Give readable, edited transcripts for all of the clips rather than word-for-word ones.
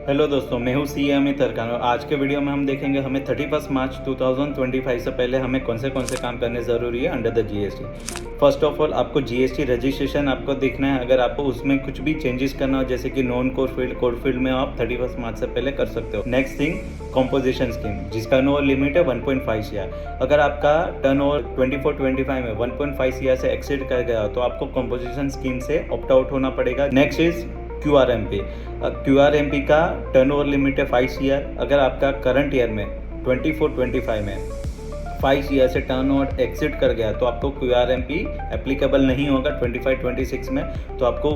Hello दोस्तों, मैं हूँ सी अमित अरकान और आज के वीडियो में हम देखेंगे हमें 31 मार्च 2025 से पहले हमें कौन से काम करने ज़रूरी है under the GST. First of all आपको जीएसटी रजिस्ट्रेशन आपको देखना है। अगर आपको उसमें कुछ भी चेंजेस करना हो जैसे कि नॉन कोड फील्ड में आप 31 मार्च से पहले कर सकते हो। नेक्स्ट थिंग, कॉम्पोजिशन स्कीम जिसका टर्नओवर लिमिट है 1.5 सीआर। अगर आपका टर्नओवर 24-25 में 1.5 सीआर से एक्सीड कर गया तो आपको कॉम्पोजिशन स्कीम से ऑप्ट आउट होना पड़ेगा। नेक्स्ट इज क्यूआरएमपी का टर्नओवर लिमिट है 5 सीआर। अगर आपका करंट ईयर में 24-25 में 5 सीआर से टर्नओवर एक्सिट कर गया तो आपको क्यूआरएमपी एप्लीकेबल नहीं होगा 25-26 में, तो आपको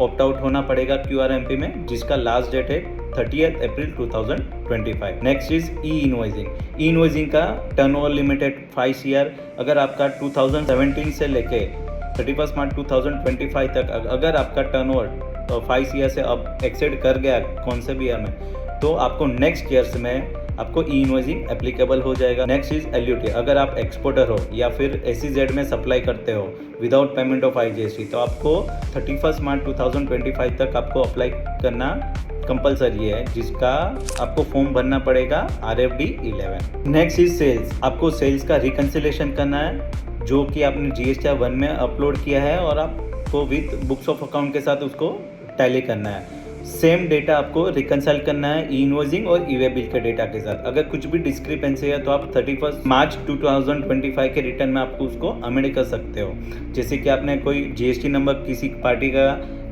ऑप्ट आउट होना पड़ेगा क्यूआरएमपी में, जिसका लास्ट डेट है 30 अप्रैल 2025। नेक्स्ट इज ई इनवॉइसिंग का टर्नओवर लिमिट है 5 सीआर। अगर आपका 2017 से लेके 31 मार्च 2025 तक अगर आपका टर्नओवर 5 ईयर से अब एक्सेड कर गया कौन से भी ईयर में, तो आपको नेक्स्ट ईयर्स में आपको ई इनवॉइसिंग एप्लीकेबल हो जाएगा। Next is LUT. अगर आप एक्सपोर्टर हो या फिर एसईजेड में सप्लाई करते हो विदाउट पेमेंट ऑफ आईजीएसटी, तो आपको 31 मार्च 2025 तक आपको अप्लाई करना कंपलसरी है, जिसका आपको फॉर्म भरना पड़ेगा RFD 11। Next is sales. आपको सेल्स का रिकन्सिलेशन करना है जो कि आपने GST 1 में अपलोड किया है और आपको विद बुक्स ऑफ अकाउंट के साथ उसको टैली करना है। सेम डेटा आपको रिकंसाइल करना है ई इनवॉइसिंग और ई वे बिल के डेटा के साथ। अगर कुछ भी डिस्क्रिपेंसी है तो आप 31 मार्च 2025 के रिटर्न में आपको उसको अमेंड कर सकते हो। जैसे कि आपने कोई GST नंबर किसी पार्टी का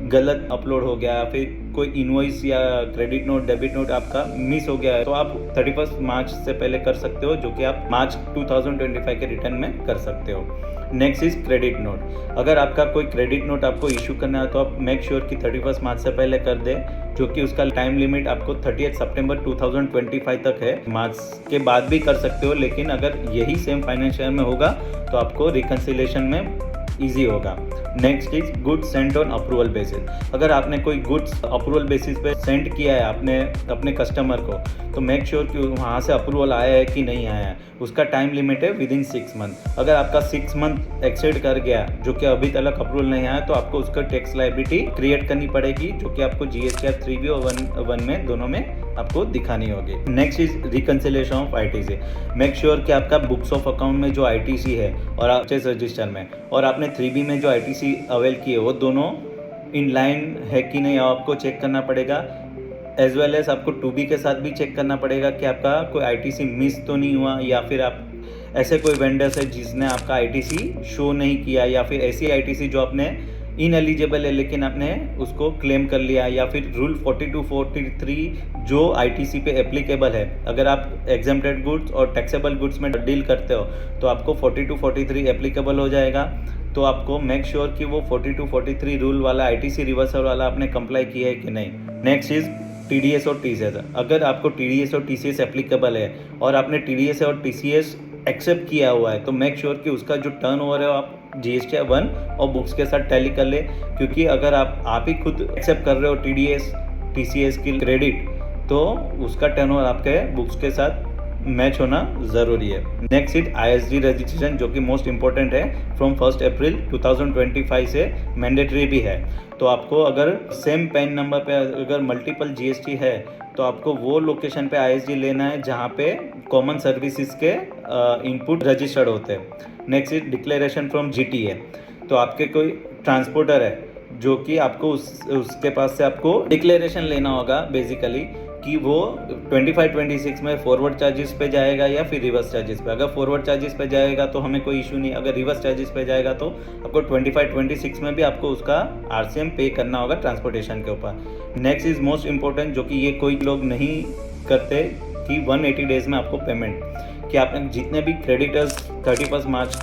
गलत अपलोड हो गया, फिर कोई इनवॉइस या क्रेडिट नोट डेबिट नोट आपका मिस हो गया है, तो आप 31 मार्च से पहले कर सकते हो, जो कि आप मार्च 2025 के रिटर्न में कर सकते हो। Next is credit note. अगर आपका कोई क्रेडिट नोट आपको इशू करना है तो आप मेक श्योर कि 31 मार्च से पहले कर दे, जो कि उसका टाइम लिमिट आपको 30 सितंबर 2025 तक है। मार्च के बाद भी कर सकते हो, लेकिन अगर यही सेम फाइनेंशियल में होगा तो आपको रिकन्सिलेशन में ईजी होगा। Next is goods Saint on approval basis. अगर आपने कोई गुड्स अप्रूवल बेसिस पे सेंड किया है आपने अपने कस्टमर को, तो मेक श्योर कि वहाँ से अप्रूवल आया है कि नहीं आया है। उसका टाइम लिमिट है विदिन 6 मंथ। अगर आपका 6 मंथ एक्सेड कर गया जो कि अभी तक अप्रूवल नहीं आया, तो आपको उसका टैक्स लायबिलिटी क्रिएट करनी पड़ेगी, जो कि आपको GST 3B और 1 में दोनों में आपको दिखानी होगी। Next is reconciliation of ITC। Make sure कि आपका बुक्स ऑफ अकाउंट में जो ITC है और परचेज रजिस्टर में और आपने 3B में जो ITC अवेल की है वो दोनों इन लाइन है कि नहीं, आपको चेक करना पड़ेगा। एज वेल एज आपको 2B के साथ भी चेक करना पड़ेगा कि आपका कोई ITC मिस तो नहीं हुआ, या फिर आप ऐसे कोई वेंडर्स है जिसने आपका ITC शो नहीं किया, या फिर ऐसी ITC जो आपने इन एलिजिबल है लेकिन आपने उसको क्लेम कर लिया, या फिर रूल 42-43 जो ITC पे एप्लीकेबल है। अगर आप एग्जेम्प्टेड गुड्स और टैक्सेबल गुड्स में डील करते हो तो आपको 42-43 एप्लीकेबल हो जाएगा। तो आपको मेक श्योर कि वो 42-43 रूल वाला ITC रिवर्सल वाला आपने कंप्लाई किया है कि नहीं। नेक्स्ट इज TDS और TCS। अगर आपको TDS और TCS एप्लीकेबल है और आपने TDS और TCS एक्सेप्ट किया हुआ है, तो मेक श्योर कि उसका जो टर्नओवर है आप GST 1 और बुक्स के साथ टैली कर ले, क्योंकि अगर आप ही खुद एक्सेप्ट कर रहे हो TDS TCS की क्रेडिट, तो उसका टर्नओवर आपके बुक्स के साथ मैच होना ज़रूरी है। नेक्स्ट इज ISD रजिस्ट्रेशन, जो कि मोस्ट इंपॉर्टेंट है। फ्रॉम 1 अप्रैल 2025 से मैंडेटरी भी है। तो आपको अगर सेम पैन नंबर पे अगर मल्टीपल GST है तो आपको वो लोकेशन पे ISD लेना है जहाँ पे कॉमन सर्विसेज के इनपुट रजिस्टर्ड होते हैं। Next is declaration from GTA। तो आपके कोई ट्रांसपोर्टर है जो कि आपको उसके पास से आपको डिक्लेरेशन लेना होगा बेसिकली कि वो 25-26 में फॉरवर्ड चार्जेस पे जाएगा या फिर रिवर्स चार्जेस पे। अगर फॉरवर्ड चार्जेस पे जाएगा तो हमें कोई इशू नहीं, अगर रिवर्स चार्जेस पे जाएगा तो आपको 25-26 में भी आपको उसका RCM पे करना होगा ट्रांसपोर्टेशन के ऊपर। नेक्स्ट इज मोस्ट इम्पोर्टेंट, जो कि ये कोई लोग नहीं करते, कि 180 डेज में आपको पेमेंट, कि आपने जितने भी क्रेडिटर्स 31 मार्च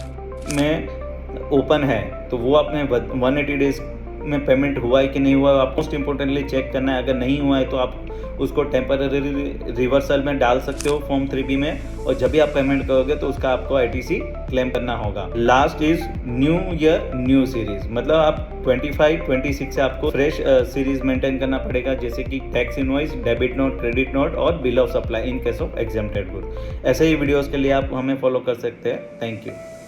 में ओपन है तो वो आपने 180 डेज में पेमेंट हुआ है कि नहीं हुआ है, आप मोस्ट इंपॉर्टेंटली चेक करना है। अगर नहीं हुआ है तो आप उसको टेम्पररी रिवर्सल में डाल सकते हो फॉर्म 3B में, और जब भी आप पेमेंट करोगे तो उसका आपको ITC क्लेम करना होगा। Last is new year new series, मतलब आप 25-26 से आपको फ्रेश सीरीज मेंटेन करना पड़ेगा, जैसे कि tax invoice, debit note, credit note और bill of supply in case of exempted good. ऐसे ही वीडियोस के लिए आप हमें फॉलो कर सकते हैं। Thank you.